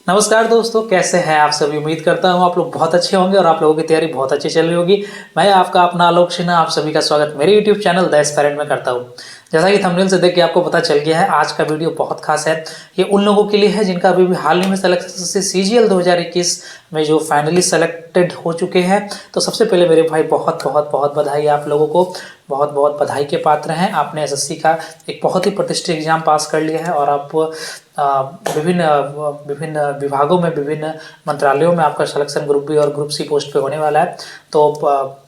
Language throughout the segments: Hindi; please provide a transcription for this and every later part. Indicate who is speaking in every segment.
Speaker 1: नमस्कार दोस्तों, कैसे हैं आप सभी। उम्मीद करता हूँ आप लोग बहुत अच्छे होंगे और आप लोगों की तैयारी बहुत अच्छी चल रही होगी। मैं आपका अपना आलोक सिन्हा आप सभी का स्वागत मेरे यूट्यूब चैनल द एस्पायरेंट में करता हूँ। जैसा कि थंबनेल से देख के आपको पता चल गया है, आज का वीडियो बहुत खास है। ये उन लोगों के लिए है जिनका अभी भी हाल ही में सिलेक्शन से सीजीएल 2021 में जो फाइनली सेलेक्टेड हो चुके हैं। तो सबसे पहले मेरे भाई बहुत बहुत बहुत बधाई आप लोगों को, बहुत बहुत बधाई के पात्र हैं। आपने एसएससी का एक बहुत ही प्रतिष्ठित एग्जाम पास कर लिया है और आप विभिन्न विभिन्न विभागों में, विभिन्न मंत्रालयों में आपका सिलेक्शन ग्रुप बी और ग्रुप सी पोस्ट पे होने वाला है। तो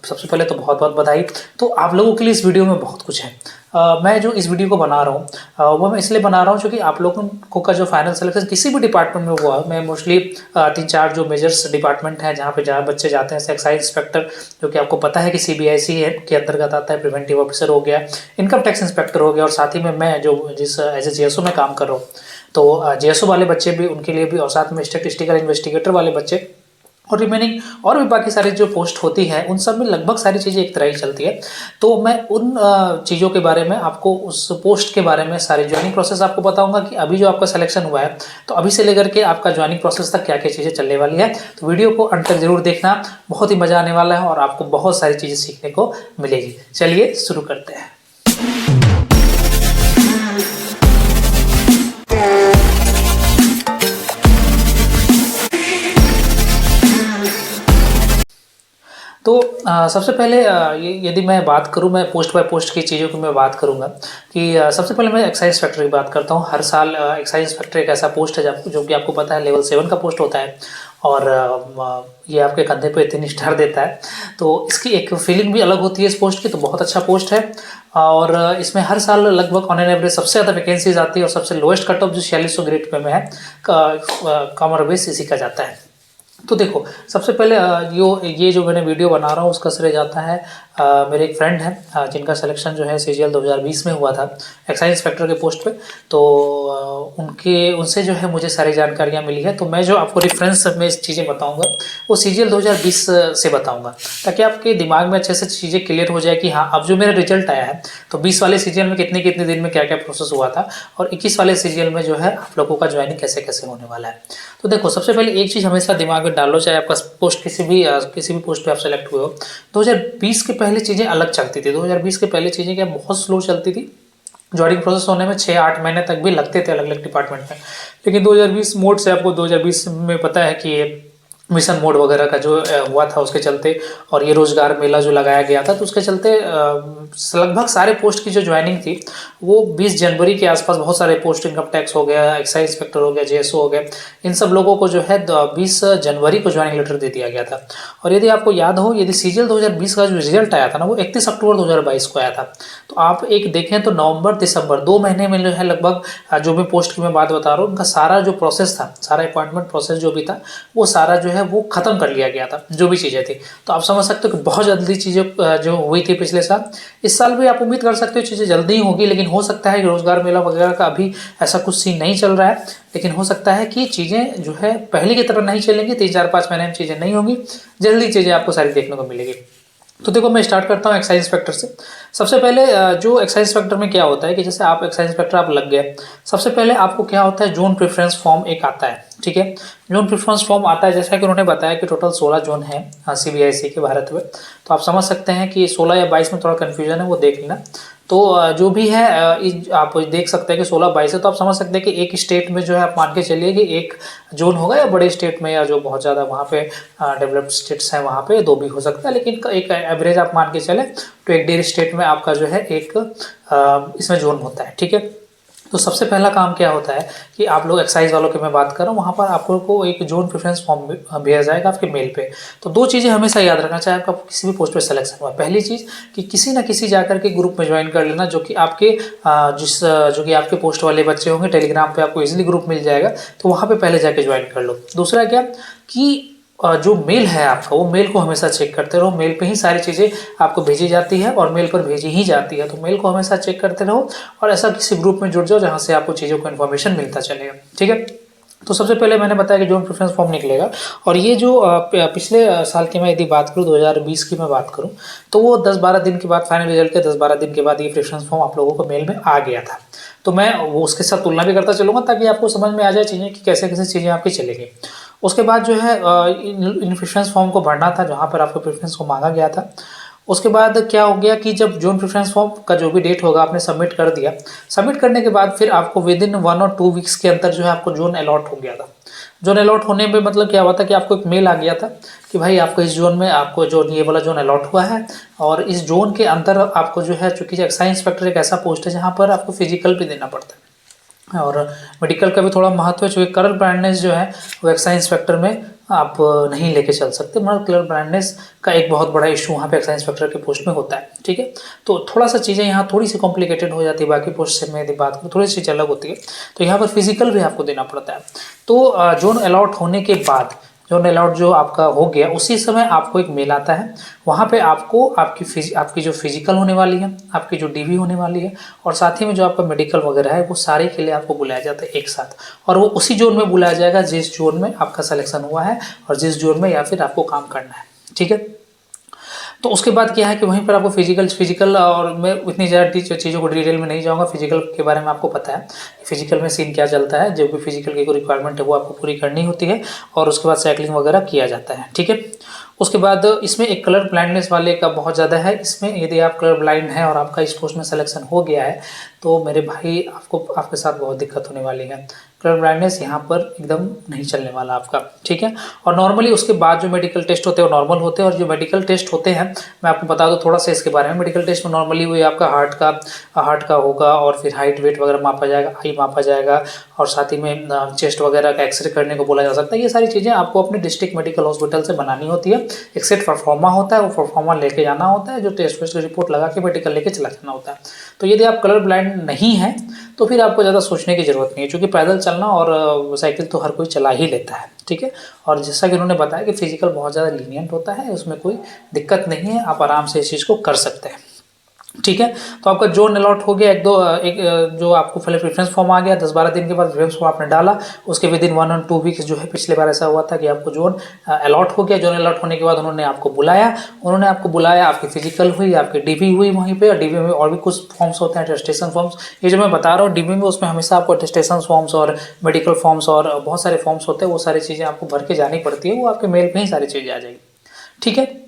Speaker 1: सबसे पहले तो बहुत बहुत बधाई। तो आप लोगों के लिए इस वीडियो में बहुत कुछ है। मैं जो इस वीडियो को बना रहा हूँ वो मैं इसलिए बना रहा हूँ क्योंकि आप लोगों को का जो फाइनल सिलेक्शन किसी भी डिपार्टमेंट में हुआ, मैं मोस्टली 3-4 जो मेजर्स डिपार्टमेंट हैं जहाँ पे जहाँ बच्चे जाते हैं, एक्साइज इंस्पेक्टर जो कि आपको पता है कि सीबीआईसी है के अंतर्गत आता है, प्रिवेंटिव ऑफिसर हो गया, इनकम टैक्स इंस्पेक्टर हो गया, और साथ ही में मैं जो जिस एज ए जीएसओ में काम कर रहा हूँ तो जीएसओ वाले बच्चे भी, उनके लिए भी, और साथ में स्टैटिस्टिकल इन्वेस्टिगेटर वाले बच्चे और रिमेनिंग और भी बाकी सारी जो पोस्ट होती है उन सब में लगभग सारी चीज़ें एक तरह ही चलती है। तो मैं उन चीज़ों के बारे में आपको, उस पोस्ट के बारे में सारी ज्वाइनिंग प्रोसेस आपको बताऊंगा कि अभी जो आपका सिलेक्शन हुआ है तो अभी से लेकर के आपका ज्वाइनिंग प्रोसेस तक क्या क्या चीज़ें चलने वाली है। तो वीडियो को अंत तक जरूर देखना, बहुत ही मज़ा आने वाला है और आपको बहुत सारी चीज़ें सीखने को मिलेगी। चलिए शुरू करते हैं। तो सबसे पहले यदि मैं बात करूं, मैं पोस्ट बाय पोस्ट की चीज़ों की मैं बात करूंगा कि सबसे पहले मैं एक्साइज इंस्पेक्टर की बात करता हूं। हर साल एक्साइज इंस्पेक्टर एक ऐसा पोस्ट है जो कि आपको पता है लेवल 7 का पोस्ट होता है और ये आपके कंधे पे 3 स्टार देता है। तो इसकी एक फीलिंग भी अलग होती है इस पोस्ट की। तो बहुत अच्छा पोस्ट है और इसमें हर साल लगभग ऑन एन एवरेज सबसे ज़्यादा वैकेंसीज आती है और सबसे लोएस्ट कट ऑफ जो 4600 ग्रेड पे में है कॉमन बेस इसी का जाता है। तो देखो, सबसे पहले ये जो मैंने वीडियो बना रहा हूँ उसका श्रेय जाता है मेरे एक फ्रेंड हैं जिनका सिलेक्शन जो है सीजीएल 2020 में हुआ था एक्साइज इंस्पेक्टर के पोस्ट पे। तो उनसे जो है मुझे सारी जानकारियाँ मिली है। तो मैं जो आपको रेफरेंस में चीज़ें बताऊँगा वो सीजीएल 2020 से बताऊँगा, ताकि आपके दिमाग में अच्छे से चीज़ें क्लियर हो जाए कि हाँ, अब जो मेरा रिजल्ट आया है तो 20 वाले सीजीएल में कितने कितने दिन में क्या क्या प्रोसेस हुआ था और 21 वाले सीजीएल में जो है आप लोगों का ज्वाइनिंग कैसे कैसे होने वाला है। तो देखो, सबसे पहले एक चीज़ हमेशा दिमाग में डालो, चाहे आपका पोस्ट किसी भी पोस्ट पे आप सेलेक्ट हुए हो। 2020 के पहले चीज़ें अलग चलती थी। 2020 के पहले चीज़ें क्या बहुत स्लो चलती थी। ज्वाइनिंग प्रोसेस होने में 6-8 महीने तक भी लगते थे अलग अलग डिपार्टमेंट में। लेकिन 2020 मोड से, आपको 2020 में पता है कि मिशन मोड वगैरह का जो हुआ था उसके चलते, और ये रोजगार मेला जो लगाया गया था तो उसके चलते लगभग सारे पोस्ट की जो ज्वाइनिंग थी वो 20 जनवरी के आसपास बहुत सारे पोस्ट, इनकम टैक्स हो गया, एक्साइज इंस्पेक्टर हो गया, जेएसओ हो गया, इन सब लोगों को जो है 20 जनवरी को ज्वाइनिंग लेटर दे दिया गया था। और यदि आपको याद हो, यदि सीजीएल 2020 का जो रिजल्ट आया था ना वो 31 अक्टूबर 2022 को आया था। तो आप एक देखें तो नवंबर दिसंबर 2 महीने में जो है लगभग जो भी पोस्ट की मैं बात बता रहा हूँ उनका सारा जो प्रोसेस था, सारा अपॉइंटमेंट प्रोसेस जो भी था वो सारा जो है वो खत्म कर लिया गया था, जो भी चीज़ें थी। तो आप समझ सकते हो कि बहुत जल्दी चीज़ें जो हुई थी पिछले साल, इस साल भी आप उम्मीद कर सकते हो चीज़ें जल्दी ही होगी। लेकिन हो सकता है कि रोजगार मेला वगैरह का अभी ऐसा कुछ सीन नहीं चल रहा है, लेकिन हो सकता है कि चीज़ें जो है पहले की तरह नहीं चलेंगी। 3-4-5 महीने में चीज़ें नहीं होंगी, जल्दी चीज़ें आपको सारी देखने को मिलेगी। तो देखो, मैं स्टार्ट करता हूँ एक्साइज इंस्पेक्टर से। सबसे पहले जो एक्साइज इंस्पेक्टर में क्या होता है कि जैसे आप एक्साइज इंस्पेक्टर आप लग गए, सबसे पहले आपको क्या होता है, जोन प्रेफरेंस फॉर्म एक आता है। ठीक है, जोन प्रेफरेंस फॉर्म आता है, जैसा कि उन्होंने बताया कि टोटल 16 जोन है सीबीआईसी के भारत में। तो आप समझ सकते हैं कि 16 या 22 में थोड़ा कन्फ्यूजन है, वो देख लेना। तो जो भी है आप देख सकते हैं कि 16-22 है। तो आप समझ सकते हैं कि एक स्टेट में जो है आप मान के चलिए कि एक जोन होगा, या बड़े स्टेट में या जो बहुत ज़्यादा वहाँ पे डेवलप्ड स्टेट्स हैं वहाँ पे 2 भी हो सकता है, लेकिन एक एवरेज आप मान के चले तो एक 1.5 स्टेट में आपका जो है एक इसमें जोन होता है। ठीक है, तो सबसे पहला काम क्या होता है कि आप लोग एक्साइज वालों की मैं बात कर रहा हूँ, वहाँ पर आपको को एक जोन प्रेफरेंस फॉर्म भेजा जाएगा आपके मेल पे। तो 2 चीज़ें हमेशा याद रखना, चाहे आपका किसी भी पोस्ट पे सिलेक्शन हुआ। पहली चीज़ कि किसी ना किसी जाकर के ग्रुप में ज्वाइन कर लेना, जो कि आपके जो कि आपके पोस्ट वाले बच्चे होंगे, टेलीग्राम पे आपको इजीली ग्रुप मिल जाएगा, तो वहाँ पे पहले जाके ज्वाइन कर लो। दूसरा क्या कि जो मेल है आपका, वो मेल को हमेशा चेक करते रहो। मेल पे ही सारी चीज़ें आपको भेजी जाती है और मेल पर भेजी ही जाती है। तो मेल को हमेशा चेक करते रहो और ऐसा किसी ग्रुप में जुड़ जाओ जहाँ से आपको चीज़ों को इन्फॉर्मेशन मिलता चलेगा। ठीक है, तो सबसे पहले मैंने बताया कि जोन प्रेफरेंस फॉर्म निकलेगा, और ये जो पिछले साल की मैं यदि बात करूँ, 2020 की मैं बात करूँ, तो वो 10-12 दिन के बाद, फाइनल रिजल्ट के 10-12 दिन के बाद ये प्रेफरेंस फॉर्म आप लोगों को मेल में आ गया था। तो मैं वो उसके साथ तुलना भी करता चलूँगा ताकि आपको समझ में आ जाए चीज़ें कि कैसे कैसे चीज़ें आपकी चलेंगी। उसके बाद जो है इन प्रेफरेंस फॉर्म को भरना था जहाँ पर आपको प्रेफरेंस को मांगा गया था। उसके बाद क्या हो गया कि जब जोन प्रेफरेंस फॉर्म का जो भी डेट होगा आपने सबमिट कर दिया, सबमिट करने के बाद फिर आपको विद इन 1 और 2 वीक्स के अंदर जो है आपको जोन अलॉट हो गया था। जोन अलॉट होने पे मतलब क्या हुआ था कि आपको एक मेल आ गया था कि भाई आपको इस जोन में आपको जो ये वाला जोन अलॉट हुआ है, और इस जोन के अंदर आपको जो है, चूंकि एक्साइज इंस्पेक्टर एक ऐसा पोस्ट है जहाँ पर आपको फिजिकल भी देना पड़ता है और मेडिकल का भी थोड़ा महत्व है, चूँकि कलर ब्रांडनेस जो है वो एक्साइज इंस्पेक्टर में आप नहीं लेके चल सकते, मगर कलर ब्रांडनेस का एक बहुत बड़ा इशू वहाँ पे एक्साइज इंस्पेक्टर के पोस्ट में होता है। ठीक है, तो थोड़ा सा चीज़ें यहाँ थोड़ी सी कॉम्प्लिकेटेड हो जाती है, बाकी पोस्ट से मैं यदि बात करूँ थोड़ी सी चीज़ अलग होती है। तो यहाँ पर फिजिकल भी आपको देना पड़ता है। तो जोन अलॉट होने के बाद, जोन अलॉट जो आपका हो गया, उसी समय आपको एक मेल आता है। वहाँ पे आपको आपकी जो फिजिकल होने वाली है, आपकी जो डीवी होने वाली है, और साथ ही में जो आपका मेडिकल वगैरह है, वो सारे के लिए आपको बुलाया जाता है एक साथ, और वो उसी जोन में बुलाया जाएगा जिस जोन में आपका सिलेक्शन हुआ है और जिस जोन में या फिर आपको काम करना है। ठीक है, तो उसके बाद क्या है कि वहीं पर आपको फिजिकल और मैं इतनी ज़्यादा चीज़ों को डिटेल में नहीं जाऊँगा, फिजिकल के बारे में आपको पता है फिजिकल में सीन क्या चलता है। जो भी फिजिकल की कोई रिक्वायरमेंट है वो आपको पूरी करनी होती है, और उसके बाद साइकिलिंग वगैरह किया जाता है। ठीक है, उसके बाद इसमें एक कलर ब्लाइंडनेस वाले का बहुत ज़्यादा है। इसमें यदि आप कलर ब्लाइंड हैं और आपका इस पोस्ट में सिलेक्शन हो गया है, तो मेरे भाई आपके साथ बहुत दिक्कत होने वाली है। कलर ब्लाइंडनेस यहाँ पर एकदम नहीं चलने वाला आपका। ठीक है, और नॉर्मली उसके बाद जो मेडिकल टेस्ट होते हैं वो नॉर्मल होते हैं, और जो मेडिकल टेस्ट होते हैं मैं आपको बता दूं थोड़ा सा इसके बारे में। मेडिकल टेस्ट में नॉर्मली वो आपका हार्ट का होगा, और फिर हाइट वेट वगैरह मापा जाएगा, आई मापा जाएगा, और साथ ही में चेस्ट वगैरह का एक्सरे करने को बोला जा सकता है। ये सारी चीज़ें आपको अपने डिस्ट्रिक्ट मेडिकल हॉस्पिटल से बनानी होती है। एक सेट परफॉर्मा होता है, वो परफॉर्मा लेके जाना होता है, जो टेस्ट वेस्ट की रिपोर्ट लगा के मेडिकल लेके चला जाना होता है। तो यदि आप कलर ब्लाइंड नहीं हैं तो फिर आपको ज़्यादा सोचने की ज़रूरत नहीं है, क्योंकि पैदल चलना और साइकिल तो हर कोई चला ही लेता है। ठीक है, और जैसा कि उन्होंने बताया कि फिजिकल बहुत ज़्यादा लीनियंट होता है, उसमें कोई दिक्कत नहीं है, आप आराम से इस चीज़ को कर सकते हैं। ठीक है, तो आपका जोन अलॉट हो गया। एक जो आपको पहले प्रेफरेंस फॉर्म आ गया, 10-12 दिन के बाद प्रेफरेंस फॉर्म आपने डाला, उसके विद इन 1 और 2 वीक्स जो है, पिछले बार ऐसा हुआ था कि आपको जोन अलॉट हो गया। जोन अलॉट होने के बाद उन्होंने आपको बुलाया, आपकी फिजिकल हुई, आपकी डीवी हुई वहीं पे, और डीवी में और भी कुछ फॉर्म्स होते हैं, अटेस्टेशन फॉर्म्स। ये जो मैं बता रहा हूँ डीवी में, उसमें हमेशा आपको अटेस्टेशन फॉर्म्स और मेडिकल फॉर्म्स और बहुत सारे फॉर्म्स होते हैं, वो सारी चीज़ें आपको भर के जानी पड़ती है, वो आपके मेल में ही सारी चीज़ें आ जाएगी। ठीक है,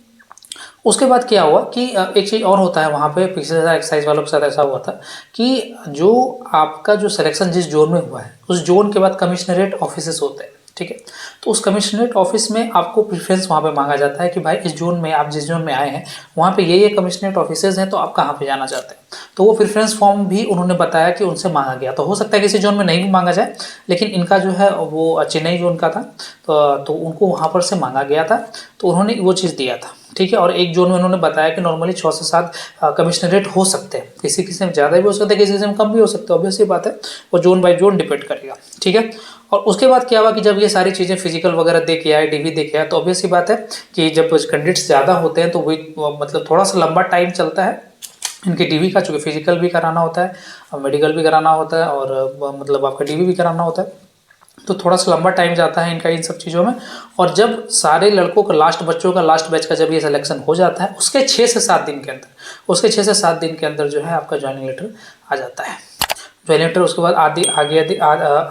Speaker 1: उसके बाद क्या हुआ कि एक चीज़ और होता है वहाँ पे, पिछले साल एक्साइज वालों के साथ ऐसा हुआ था कि जो आपका जो सिलेक्शन जिस जोन में हुआ है, उस जोन के बाद कमिश्नरेट ऑफिसेस होते हैं। ठीक है, तो उस कमिश्नरेट ऑफिस में आपको प्रेफरेंस वहाँ पे मांगा जाता है कि भाई इस जोन में, आप जिस जोन में आए हैं वहाँ पे ये कमिश्नरेट ऑफिसेज हैं, तो आप कहाँ पे जाना चाहते हैं। तो वो प्रेफरेंस फॉर्म भी उन्होंने बताया कि उनसे मांगा गया। तो हो सकता है किसी जोन में नहीं भी मांगा जाए, लेकिन इनका जो है वो चेन्नई जोन का था, तो उनको वहाँ पर से मांगा गया था, तो उन्होंने वो चीज़ दिया था। ठीक है, और एक जोन में उन्होंने बताया कि नॉर्मली 6 से 7 कमिश्नरेट हो सकते हैं, किसी में ज़्यादा भी हो सकते हैं, किसी में कम भी हो सकते हैं, ऑब्वियस सी बात है, वो जोन बाय जोन डिपेंड करेगा। ठीक है, और उसके बाद क्या हुआ कि जब ये सारी चीज़ें फिजिकल वगैरह दे के आए, डीवी दे के आए, तो ऑब्वियस सी बात है कि जब कैंडिडेट्स ज़्यादा होते हैं तो वो मतलब थोड़ा सा लंबा टाइम चलता है इनकी डीवी का, चूँकि फिजिकल भी कराना होता है और मेडिकल भी कराना होता है, और मतलब आपका डीवी भी कराना होता है, तो थोड़ा सा लंबा टाइम जाता है इनका इन सब चीज़ों में। और जब सारे लड़कों का बच्चों का लास्ट बैच का जब ये सिलेक्शन हो जाता है, उसके 6 से 7 दिन के अंदर जो है आपका ज्वाइनिंग लेटर आ जाता है। ज्वाइनिंग लेटर उसके बाद आ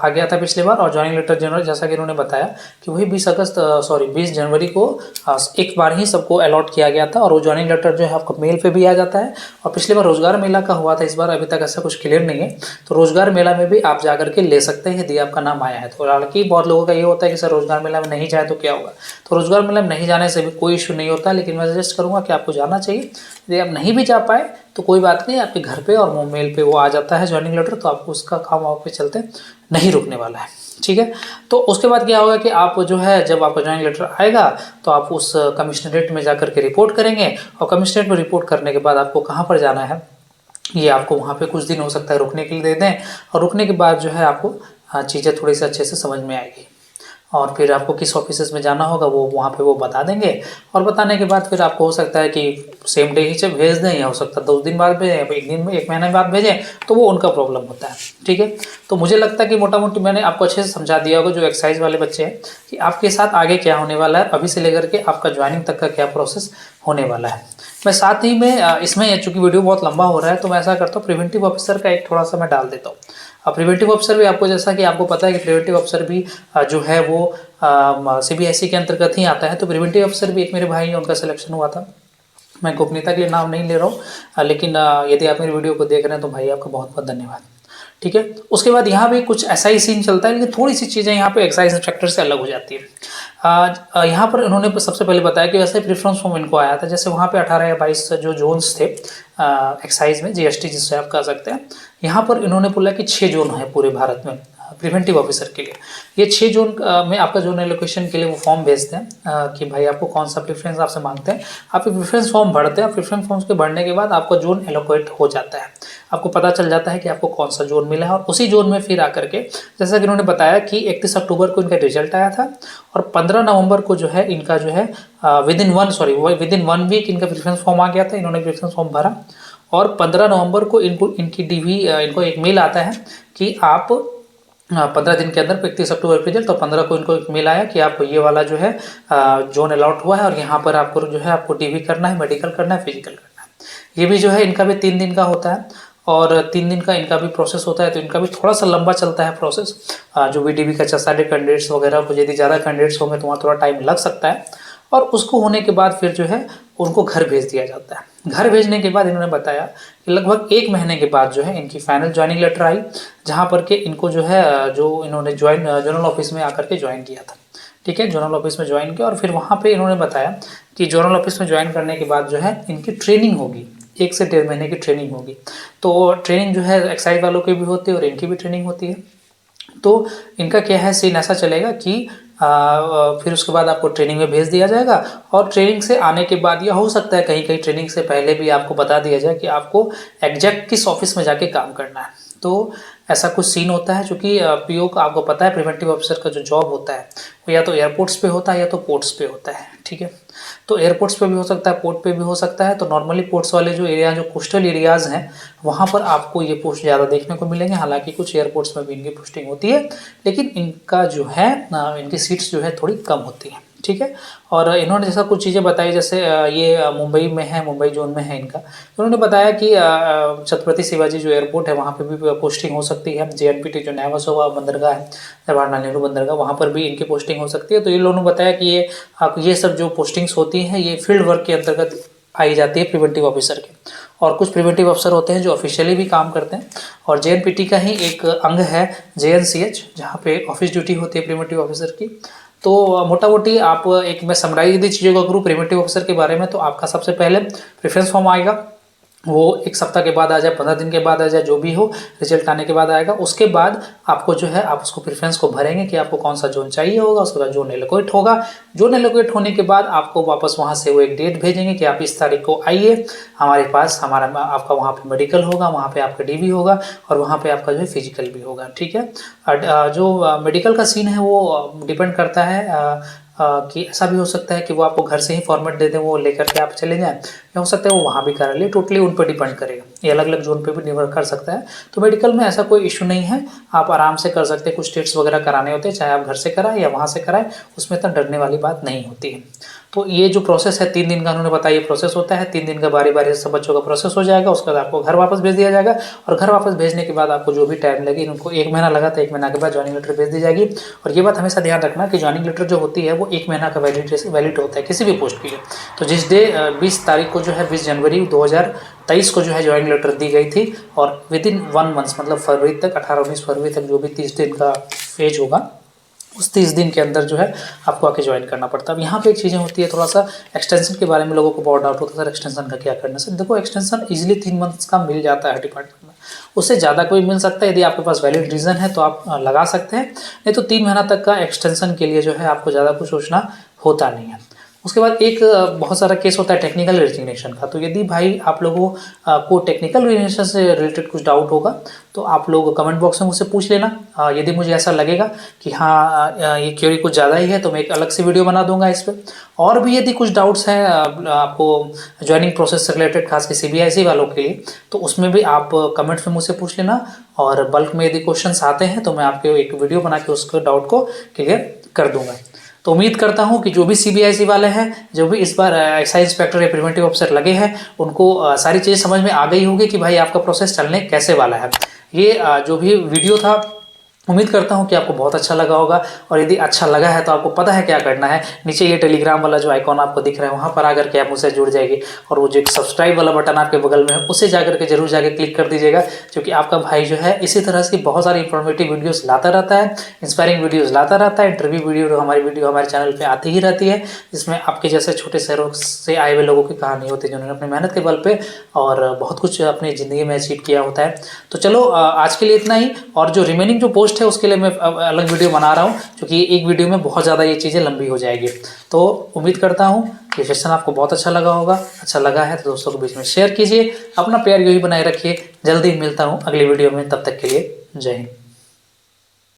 Speaker 1: गया था पिछले बार, और ज्वाइनिंग लेटर जनरल जैसा कि उन्होंने बताया कि वही 20 जनवरी को एक बार ही सबको अलॉट किया गया था, और वो ज्वाइनिंग लेटर जो है आपको मेल पे भी आ जाता है। और पिछले बार रोजगार मेला का हुआ था, इस बार अभी तक ऐसा कुछ क्लियर नहीं है, तो रोजगार मेला में भी आप जाकर के ले सकते हैं यदि आपका नाम आया है तो। हालांकि बहुत लोगों का ये होता है कि सर रोजगार मेला में नहीं जाए तो क्या होगा, तो रोजगार मेला में नहीं जाने से भी कोई इशू नहीं होता, लेकिन मैं सजेस्ट करूँगा कि आपको जाना चाहिए। यदि आप नहीं भी जा पाए तो कोई बात नहीं, आपके घर पे और मेल पे वो आ जाता है ज्वाइनिंग लेटर, तो आपको उसका काम आप पे चलते नहीं रुकने वाला है। ठीक है, तो उसके बाद क्या होगा कि आप जो है, जब आपका ज्वाइनिंग लेटर आएगा तो आप उस कमिश्नरेट में जाकर के रिपोर्ट करेंगे, और कमिश्नरेट में रिपोर्ट करने के बाद आपको कहाँ पर जाना है, ये आपको वहाँ पे कुछ दिन हो सकता है रुकने के लिए दे दें, और रुकने के बाद जो है आपको चीज़ें थोड़ी सी अच्छे से समझ में आएगी। और फिर आपको किस ऑफिसेस में जाना होगा वो वहाँ पे वो बता देंगे। और बताने के बाद फिर आपको हो सकता है कि सेम डे ही जब भेज दें, या हो सकता है 2 दिन बाद भेजें, या एक दिन में 1 महीने बाद भेजें, तो वो उनका प्रॉब्लम होता है। ठीक है, तो मुझे लगता है कि मोटा मोटी मैंने आपको अच्छे से समझा दिया होगा जो एक्साइज वाले बच्चे हैं कि आपके साथ आगे क्या होने वाला है, अभी से लेकर के आपका ज्वाइनिंग तक का क्या प्रोसेस होने वाला है। मैं साथ ही में इसमें चूंकि वीडियो बहुत लंबा हो रहा है तो मैं ऐसा करता हूँ, प्रिवेंटिव ऑफिसर का एक थोड़ा सा मैं डाल देता हूँ। अब प्रिवेंटिव ऑफिसर भी आपको, जैसा कि आपको पता है कि प्रिवेंटिव ऑफिसर भी जो है वो CBSE के अंतर्गत ही आता है। तो प्रिवेंटिव ऑफिसर भी एक मेरे भाई हैं, उनका सिलेक्शन हुआ था। मैं गोपनीयता के लिए नाम नहीं ले रहा हूँ, लेकिन यदि आप मेरी वीडियो को देख रहे हैं तो भाई आपका बहुत बहुत धन्यवाद। ठीक है, उसके बाद यहाँ भी कुछ ऐसा ही सीन चलता है, लेकिन थोड़ी सी चीज़ें यहाँ पे एक्साइज इंस्पेक्टर से अलग हो जाती है। यहाँ पर इन्होंने सबसे पहले बताया कि वैसे प्रेफरेंस फॉर्म इनको आया था, जैसे वहाँ पे 18 या 22 जो जोन्स थे एक्साइज में, GST जिससे आप कह सकते हैं। यहाँ पर इन्होंने बोला कि 6 जोन है पूरे भारत में प्रिवेंटिव ऑफिसर के लिए। ये 6 जोन में आपका जोन एलोकेशन के लिए वो फॉर्म भेजते हैं कि भाई आपको कौन सा प्रेफरेंस आपसे मांगते हैं। आप प्रेफरेंस फॉर्म भरते हैं, प्रेफरेंस फॉर्म्स के भरने के बाद आपका जोन एलोकेट हो जाता है, आपको पता चल जाता है कि आपको कौन सा जोन मिला है। और उसी जोन में फिर आकर के, जैसा कि उन्होंने बताया कि 31 अक्टूबर को इनका रिजल्ट आया था, और 15 नवंबर को जो है इनका जो है विद इन 1 वीक इनका प्रेफरेंस फॉर्म आ गया था। इन्होंने प्रेफरेंस फॉर्म भरा और 15 नवंबर को इनकी DV इनको एक मेल आता है कि आप 15 दिन के अंदर 31 अक्टूबर के रिजल्ट, तो 15 को इनको एक मेल आया कि आप ये वाला जो है जोन अलॉट हुआ है, और यहाँ पर आपको जो है आपको DV करना है, मेडिकल करना है, फिजिकल करना है। ये भी जो है इनका भी 3 दिन का होता है, और 3 दिन का इनका भी प्रोसेस होता है। तो इनका भी थोड़ा सा लंबा चलता है प्रोसेस। जो भी DV का सारे कैंडिडेट्स वगैरह को, यदि ज़्यादा कैंडिडेट्स होंगे तो वहाँ थोड़ा टाइम लग सकता है। और उसको होने के बाद फिर जो है उनको घर भेज दिया जाता है। घर भेजने के बाद इन्होंने बताया कि लगभग 1 महीने के बाद जो है इनकी फाइनल ज्वाइनिंग लेटर आई, जहाँ पर के इनको जो है जो इन्होंने जोनल ऑफिस में आकर के ज्वाइन किया था। ठीक है, जोनल ऑफिस में ज्वाइन किया, और फिर वहाँ पे इन्होंने बताया कि जोनल ऑफिस में ज्वाइन करने के बाद जो है इनकी ट्रेनिंग होगी, 1 से 1.5 महीने की ट्रेनिंग होगी। तो ट्रेनिंग जो है एक्साइज वालों की भी होती है और इनकी भी ट्रेनिंग होती है। तो इनका क्या है, सीन ऐसा चलेगा कि फिर उसके बाद आपको ट्रेनिंग में भेज दिया जाएगा, और ट्रेनिंग से आने के बाद, या हो सकता है कहीं कहीं ट्रेनिंग से पहले भी आपको बता दिया जाए कि आपको एग्जैक्ट किस ऑफिस में जाके काम करना है। तो ऐसा कुछ सीन होता है, चूँकि PO का आपको पता है प्रिवेंटिव ऑफिसर का जो जॉब होता है वो या तो एयरपोर्ट्स पे होता है या तो पोर्ट्स पे होता है। ठीक है, तो एयरपोर्ट्स पे भी हो सकता है, पोर्ट पे भी हो सकता है। तो नॉर्मली पोर्ट्स वाले जो एरिया, जो कोस्टल एरियाज़ हैं, वहाँ पर आपको ये पोस्ट ज़्यादा देखने को मिलेंगे। हालांकि कुछ एयरपोर्ट्स में भी इनकी पोस्टिंग होती है, लेकिन इनका जो है इनकी सीट्स जो है थोड़ी कम होती हैं। ठीक है, और इन्होंने जैसा कुछ चीज़ें बताई, जैसे ये मुंबई में है, मुंबई जोन में है इनका। उन्होंने बताया कि छत्रपति शिवाजी जो एयरपोर्ट है वहाँ पे भी पोस्टिंग हो सकती है। JNPT जो नया वसोवा बंदरगाह है, जवाहरलाल नेहरू बंदरगाह, वहाँ पर भी इनकी पोस्टिंग हो सकती है। तो ये लोगों ने बताया कि ये सब जो पोस्टिंग्स होती हैं ये फील्ड वर्क के अंतर्गत आई जाती है प्रिवेंटिव ऑफिसर के। और कुछ प्रिवेंटिव ऑफिसर होते हैं जो ऑफिशियली भी काम करते हैं, और JNPT का ही एक अंग है JNCH, जहाँ पे ऑफिस ड्यूटी होती है प्रिवेंटिव ऑफिसर की। तो मोटा मोटी आप एक, मैं समराइज यदि चीज़ों को करूँ प्रिवेंटिव ऑफिसर के बारे में, तो आपका सबसे पहले प्रेफरेंस फॉर्म आएगा, वो 1 सप्ताह के बाद आ जाए, 15 दिन के बाद आ जाए, जो भी हो, रिजल्ट आने के बाद आएगा। उसके बाद आपको जो है आप उसको प्रेफरेंस को भरेंगे कि आपको कौन सा जोन चाहिए होगा। उसके बाद जोन एलोकेट होगा। जोन एलोकेट होने के बाद आपको वापस वहाँ से वो एक डेट भेजेंगे कि आप इस तारीख को आइए हमारे पास, आपका वहाँ पे मेडिकल होगा, वहाँ पे आपका DV होगा, और वहाँ पे आपका जो है फिजिकल भी होगा। ठीक है, जो मेडिकल का सीन है वो डिपेंड करता है कि ऐसा भी हो सकता है कि वो आपको घर से ही फॉर्मेट दे दें, वो लेकर के आप चले जाएं, या हो सकता है वो वहाँ भी करा ले। टोटली उन पर डिपेंड करेगा, ये अलग अलग जोन पे भी निर्भर कर सकता है। तो मेडिकल में ऐसा कोई इशू नहीं है, आप आराम से कर सकते हैं। कुछ टेस्ट वगैरह कराने होते हैं, चाहे आप घर से कराएं या वहाँ से कराएं, उसमें इतना डरने वाली बात नहीं होती है। तो ये जो प्रोसेस है 3 दिन का उन्होंने बताया, ये प्रोसेस होता है 3 दिन का, बारी बारी से सब बच्चों का प्रोसेस हो जाएगा। उसके बाद आपको घर वापस भेज दिया जाएगा, और घर वापस भेजने के बाद आपको जो भी टाइम लगे, इनको 1 महीना लगा था, 1 महीना के बाद ज्वाइनिंग लेटर भेज दी जाएगी। और ये बात हमेशा ध्यान रखना कि ज्वाइनिंग लेटर जो होती है वो 1 महीना का वैलिड होता है किसी भी पोस्ट के लिए। तो जिस डे 20 तारीख को जो है 20 जनवरी 2023 को जो है ज्वाइनिंग लेटर दी गई थी, और विद इन 1 मंथ मतलब फरवरी तक, 18-19 फरवरी तक, जो भी 30 दिन का फेज होगा, उस 30 दिन के अंदर जो है आपको आके ज्वाइन करना पड़ता है। अब यहाँ पे एक चीज़ें होती है, थोड़ा सा एक्सटेंशन के बारे में लोगों को बहुत डाउट होता है, सर एक्सटेंशन का क्या करना। सर देखो, एक्सटेंशन इजीली 3 मंथ्स का मिल जाता है डिपार्टमेंट में, उससे ज़्यादा कोई मिल सकता है। यदि आपके पास वैलिड रीज़न है तो आप लगा सकते हैं, नहीं तो 3 महीना तक का एक्सटेंशन के लिए जो है आपको ज़्यादा कुछ सोचना होता नहीं है। उसके बाद एक बहुत सारा केस होता है टेक्निकल रेजिग्नेशन का। तो यदि भाई आप लोगों को टेक्निकल रेजिग्नेशन से रिलेटेड कुछ डाउट होगा तो आप लोग कमेंट बॉक्स में मुझसे पूछ लेना। यदि मुझे ऐसा लगेगा कि हाँ ये क्वेरी कुछ ज़्यादा ही है तो मैं एक अलग से वीडियो बना दूंगा इस पर। और भी यदि कुछ डाउट्स हैं आपको ज्वाइनिंग प्रोसेस से रिलेटेड, खास के CBIC वालों के लिए, तो उसमें भी आप कमेंट्स में मुझसे पूछ लेना। और बल्क में यदि क्वेश्चंस आते हैं तो मैं आपके एक वीडियो बना के उसके डाउट को क्लियर कर दूंगा। तो उम्मीद करता हूं कि जो भी CBIC वाले हैं, जो भी इस बार एक्साइज इंस्पेक्टर या प्रिवेंटिव ऑफिसर लगे हैं, उनको सारी चीज़ें समझ में आ गई होगी कि भाई आपका प्रोसेस चलने कैसे वाला है। ये जो भी वीडियो था, उम्मीद करता हूं कि आपको बहुत अच्छा लगा होगा। और यदि अच्छा लगा है तो आपको पता है क्या करना है। नीचे ये टेलीग्राम वाला जो आइकॉन आपको दिख रहा है वहां पर आकर के आप मुझसे जुड़ जाएगी। और वो जो एक सब्सक्राइब वाला बटन आपके बगल में है उसे जाकर के जरूर जाकर क्लिक कर दीजिएगा, क्योंकि आपका भाई जो है इसी तरह की बहुत सारी इंफॉर्मेटिव वीडियोस लाता रहता है, इंस्पायरिंग वीडियोस लाता रहता है। इंटरव्यू वीडियो हमारे चैनल पर आती ही रहती है, जिसमें आपके जैसे छोटे शहरों से आए हुए लोगों की कहानी होती है, जिन्होंने अपनी मेहनत के बल पे और बहुत कुछ अपनी ज़िंदगी में अचीव किया होता है। तो चलो आज के लिए इतना ही। और जो रिमेनिंग जो पोस्ट है उसके लिए मैं अलग वीडियो बना रहा हूँ, क्योंकि एक वीडियो में बहुत ज़्यादा ये चीज़ें लंबी हो जाएगी। तो उम्मीद करता हूँ कि सेशन आपको बहुत अच्छा लगा होगा। अच्छा लगा है तो दोस्तों के बीच में शेयर कीजिए। अपना प्यार यूँ ही बनाए रखिए। जल्दी मिलता हूँ अगली वीडियो में, तब तक के लिए जय हिंद।